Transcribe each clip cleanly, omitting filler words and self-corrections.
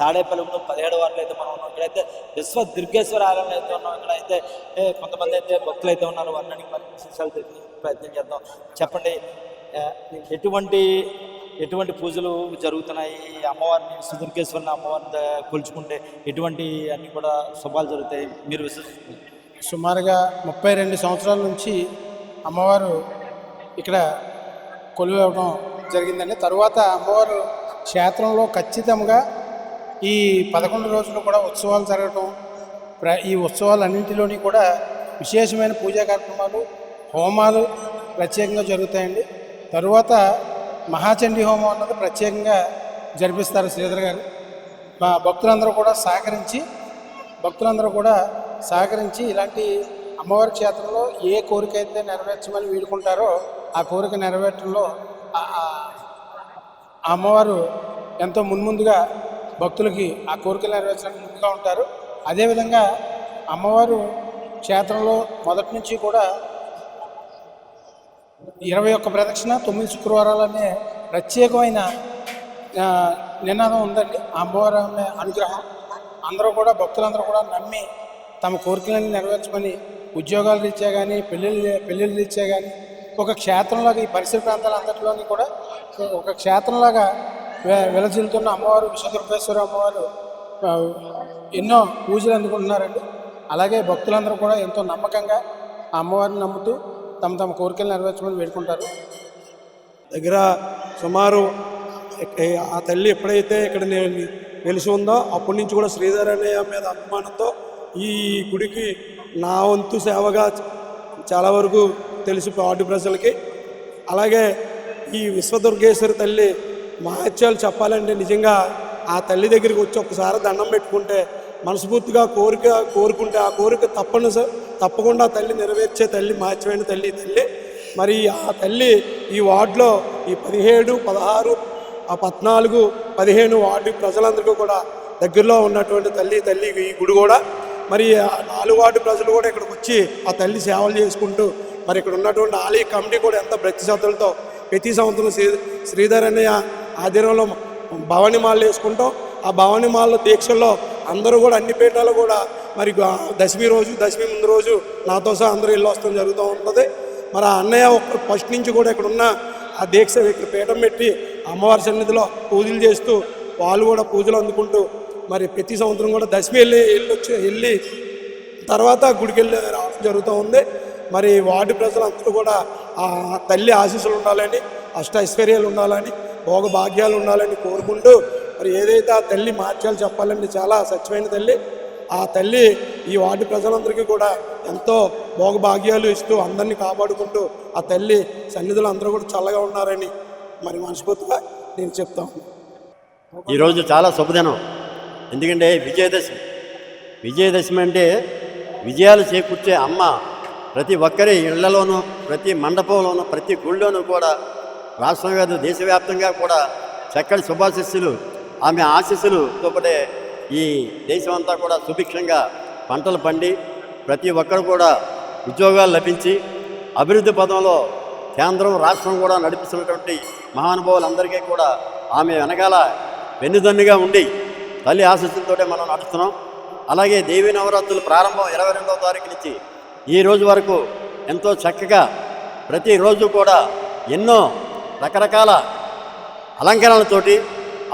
తాడేపల్లిలో 17 వార్డులో అయితే మనం ఉన్నాం. ఇక్కడైతే విశ్వ దుర్గేశ్వర ఆలయంలో అయితే ఉన్నాం. ఇక్కడైతే కొంతమంది అయితే భక్తులు అయితే ఉన్నారు. వారిని మరి విశేషాలు తెలిపే ప్రయత్నం చేద్దాం. చెప్పండి, ఎటువంటి పూజలు జరుగుతున్నాయి? అమ్మవారిని విశ్వదుర్గేశ్వరిని అమ్మవారిని కొలుచుకుంటే ఎటువంటి అన్నీ కూడా శుభాలు జరుగుతాయి మీరు విశ్వసిస్తున్నారు? సుమారుగా 32 సంవత్సరాల నుంచి అమ్మవారు ఇక్కడ కొలువవడం జరిగిందండి. తరువాత అమ్మవారు క్షేత్రంలో ఖచ్చితంగా ఈ 11 రోజులు కూడా ఉత్సవాలు జరగటం, ఈ ఉత్సవాలన్నింటిలోని కూడా విశేషమైన పూజా కార్యక్రమాలు, హోమాలు ప్రత్యేకంగా జరుగుతాయండి. తరువాత మహాచండీ హోమం అన్నది ప్రత్యేకంగా జరిపిస్తారు శ్రీధర్ గారు. భక్తులందరూ కూడా సహకరించి ఇలాంటి అమ్మవారి క్షేత్రంలో ఏ కోరిక అయితే నెరవేర్చమని వీడుకుంటారో ఆ కోరిక నెరవేర్చడంలో అమ్మవారు ఎంతో మున్ముందుగా భక్తులకి ఆ కోరికలు నెరవేర్చడానికి ముందుగా ఉంటారు. అదేవిధంగా అమ్మవారు క్షేత్రంలో మొదటి నుంచి కూడా 21 ప్రదక్షిణ 9 శుక్రవారాలనే ప్రత్యేకమైన నినాదం ఉందండి. అమ్మవారి అనుగ్రహం భక్తులందరూ కూడా నమ్మి తమ కోరికలన్నీ నెరవేర్చమని ఉద్యోగాలు రీత్యా కానీ పెళ్ళిళ్ళ రీత్యా కానీ ఒక క్షేత్రంలాగా ఈ పరిసర ప్రాంతాలంతటిలోని కూడా ఒక క్షేత్రంలాగా వెలసిల్లుతున్న అమ్మవారు విశ్వదుర్గేశ్వర అమ్మవారు ఎన్నో పూజలు అందుకుంటున్నారండి. అలాగే భక్తులందరూ కూడా ఎంతో నమ్మకంగా ఆ అమ్మవారిని నమ్ముతూ తమ కోరికలు నెరవేర్చమని వేడుకుంటారు. దగ్గర సుమారు ఆ తల్లి ఎప్పుడైతే ఇక్కడ వెలిసి ఉందో అప్పటి నుంచి కూడా శ్రీధర్ అన్నయ్య మీద అభిమానంతో ఈ గుడికి నా వంతు సేవగా చాలా వరకు తెలుసు వార్డు ప్రజలకి. అలాగే ఈ విశ్వదుర్గేశ్వరి తల్లి మహత్యాలు చెప్పాలంటే నిజంగా ఆ తల్లి దగ్గరికి వచ్చి ఒకసారి దండం పెట్టుకుంటే మనస్ఫూర్తిగా కోరుకుంటే ఆ కోరిక తప్పకుండా తల్లి నెరవేర్చే తల్లి, మహత్యమైన తల్లి మరి ఆ తల్లి ఈ వార్డులో ఈ 17, 16, 14, 15 వార్డు ప్రజలందరికీ కూడా దగ్గరలో ఉన్నటువంటి తల్లి ఈ గుడి కూడా. మరి 4 వార్డు ప్రజలు కూడా ఇక్కడికి వచ్చి ఆ తల్లి సేవలు చేసుకుంటూ మరి ఇక్కడ ఉన్నటువంటి ఆలయ కమిటీ కూడా ఎంత భక్తి శ్రద్ధలతో ప్రతి సంవత్సరం శ్రీధర్ అన్నయ్య ఆధ్వర్యంలో భవానీ మాలలు వేసుకుంటాం. ఆ భవానీ మాల దీక్షల్లో అందరూ కూడా అన్ని పీఠాలు కూడా మరి దశమి ముందు రోజు నాతో సహా అందరూ ఇల్లు వస్తాం జరుగుతూ ఉంటుంది. మరి ఆ అన్నయ్య ఫస్ట్ నుంచి కూడా ఇక్కడ ఉన్న ఆ దీక్ష ఇక్కడ పీఠం పెట్టి అమ్మవారి సన్నిధిలో పూజలు చేస్తూ వాళ్ళు కూడా పూజలు అందుకుంటూ మరి ప్రతి సంవత్సరం కూడా దశమి వెళ్ళి తర్వాత గుడికి వెళ్ళి రావడం జరుగుతూ ఉంది. మరి వార్డు ప్రజలందరూ కూడా ఆ తల్లి ఆశీస్సులు ఉండాలని, ఐశ్వర్యాలు ఉండాలని, భోగ భాగ్యాలు ఉండాలని కోరుకుంటూ మరి ఏదైతే ఆ తల్లి మార్చాలు చెప్పాలంటే చాలా సత్యమైన తల్లి. ఆ తల్లి ఈ వార్డు ప్రజలందరికీ కూడా ఎంతో భోగభాగ్యాలు ఇస్తూ అందరినీ కాపాడుకుంటూ ఆ తల్లి సన్నిధులు అందరూ కూడా చల్లగా ఉన్నారని మరి మనస్ఫూర్తిగా నేను చెప్తాను. ఈరోజు చాలా శుభదినం. ఎందుకంటే విజయదశమి అంటే విజయాలు చేకూర్చే అమ్మ ప్రతి ఒక్కరి ఇళ్లలోనూ, ప్రతి మండపంలోనూ, ప్రతి గుళ్ళోనూ కూడా రాష్ట్రం కాదు దేశవ్యాప్తంగా కూడా చక్కటి శుభాశిస్సులు, ఆమె ఆశీస్సులతో పాటే ఈ దేశం అంతా కూడా సుభిక్షంగా పంటలు పండి ప్రతి ఒక్కరు కూడా ఉద్యోగాలు లభించి అభివృద్ధి పదంలో కేంద్రం రాష్ట్రం కూడా నడిపిస్తున్నటువంటి మహానుభావులందరికీ కూడా ఆమె వెనకాల వెన్నుదన్నుగా ఉండి తల్లి ఆశీస్సులతోటే మనం నడుస్తున్నాం. అలాగే దేవీ నవరాత్రులు ప్రారంభం 22వ తారీఖు నుంచి ఈ రోజు వరకు ఎంతో చక్కగా ప్రతిరోజు కూడా ఎన్నో రకరకాల అలంకరణలతోటి,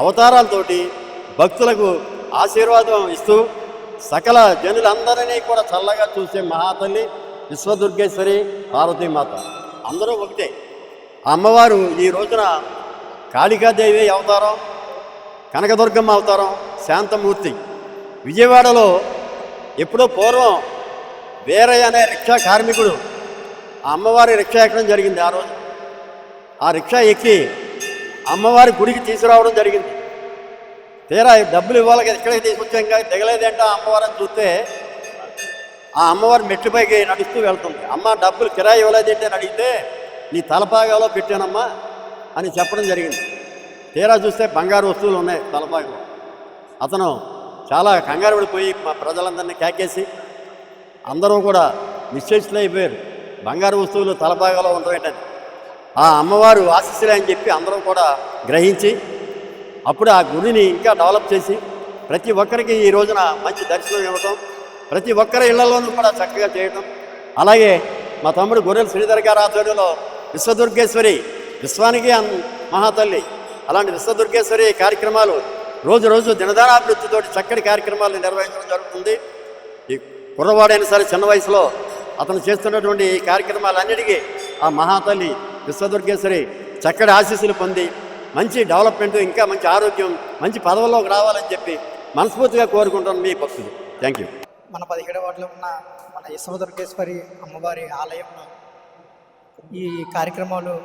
అవతారాలతోటి భక్తులకు ఆశీర్వాదం ఇస్తూ సకల జనులందరినీ కూడా చల్లగా చూసే మహాతల్లి విశ్వదుర్గేశ్వరి పార్వతీమాత అందరూ ఒకటే. అమ్మవారు ఈ రోజున కాళికాదేవి అవతారం, కనకదుర్గమ్మ అవతారం, శాంతమూర్తి. విజయవాడలో ఎప్పుడో పూర్వం వీరయ్య అనే రిక్షా కార్మికుడు ఆ అమ్మవారి రిక్షా ఎక్కడం జరిగింది. ఆ రోజు ఆ రిక్షా ఎక్కి అమ్మవారి గుడికి తీసుకురావడం జరిగింది. తీరా డబ్బులు ఇవ్వాలి కదా, ఇక్కడికి తీసుకొచ్చాం ఇంకా దిగలేదేంటో అమ్మవారిని చూస్తే ఆ అమ్మవారి మెట్లుపైకి నడుస్తూ వెళ్తుంది. అమ్మ డబ్బులు కిరాయి ఇవ్వలేదేంటి అని అడిగితే నీ తలపాగాలో పెట్టానమ్మా అని చెప్పడం జరిగింది. తీరా చూస్తే బంగారు వస్తువులు ఉన్నాయి తలపాగలో. అతను చాలా కంగారు పడిపోయి మా ప్రజలందరినీ కేకేసి అందరూ కూడా నిశ్చేష్లైపోయారు. బంగారు వస్తువులు తలపాగాలో ఉండడం ఏంటని. ఆ అమ్మవారు ఆశీస్సులే అని చెప్పి అందరూ కూడా గ్రహించి అప్పుడు ఆ గుడిని ఇంకా డెవలప్ చేసి ప్రతి ఒక్కరికి ఈ రోజున మంచి దర్శనం ఇవ్వటం, ప్రతి ఒక్కరి ఇళ్లలోనూ కూడా చక్కగా చేయటం. అలాగే మా తమ్ముడు గొర్రెల శ్రీధర్ గారి ఆధ్వర్యంలో విశ్వదుర్గేశ్వరి, విశ్వానికి మహాతల్లి, అలాంటి విశ్వదుర్గేశ్వరి కార్యక్రమాలు రోజు రోజు దినదానాభివృద్ధితో చక్కటి కార్యక్రమాలు నిర్వహించడం జరుగుతుంది. ఈ కుర్రవాడైనా సరే చిన్న వయసులో అతను చేస్తున్నటువంటి ఈ కార్యక్రమాలన్నిటికీ ఆ మహాతల్లి విశ్వదుర్గేశ్వరి చక్కటి ఆశీస్సులు పొంది మంచి డెవలప్మెంట్, ఇంకా మంచి ఆరోగ్యం, మంచి పదవుల్లోకి రావాలని చెప్పి మనస్ఫూర్తిగా కోరుకుంటాను మీ భక్తులు. Thank you. మన 17వ వార్డులో ఉన్న మన విశ్వదుర్గేశ్వరి అమ్మవారి ఆలయంలో ఈ కార్యక్రమాలు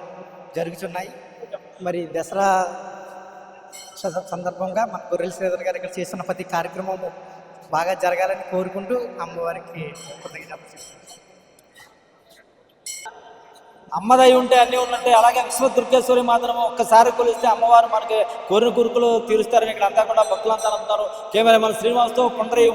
జరుగుతున్నాయి. మరి దసరా సందర్భంగా మన గొర్రెల శ్రీధర్ గారు ఇక్కడ చేస్తున్న ప్రతి కార్యక్రమము బాగా జరగాలని కోరుకుంటూ అమ్మవారికి కృతజ్ఞతలు. అమ్మదై ఉంటే అన్నీ ఉన్నట్టే, అలాగే విశ్వదుర్గేశ్వరి మాత్రము ఒక్కసారి కొలిస్తే అమ్మవారు మనకి కోరిన కోరికలు తీరుస్తారని ఇక్కడ అంతా కూడా భక్తులంతా నమ్ముతారు. కేవలం మన శ్రీనివాస్తో కొండరి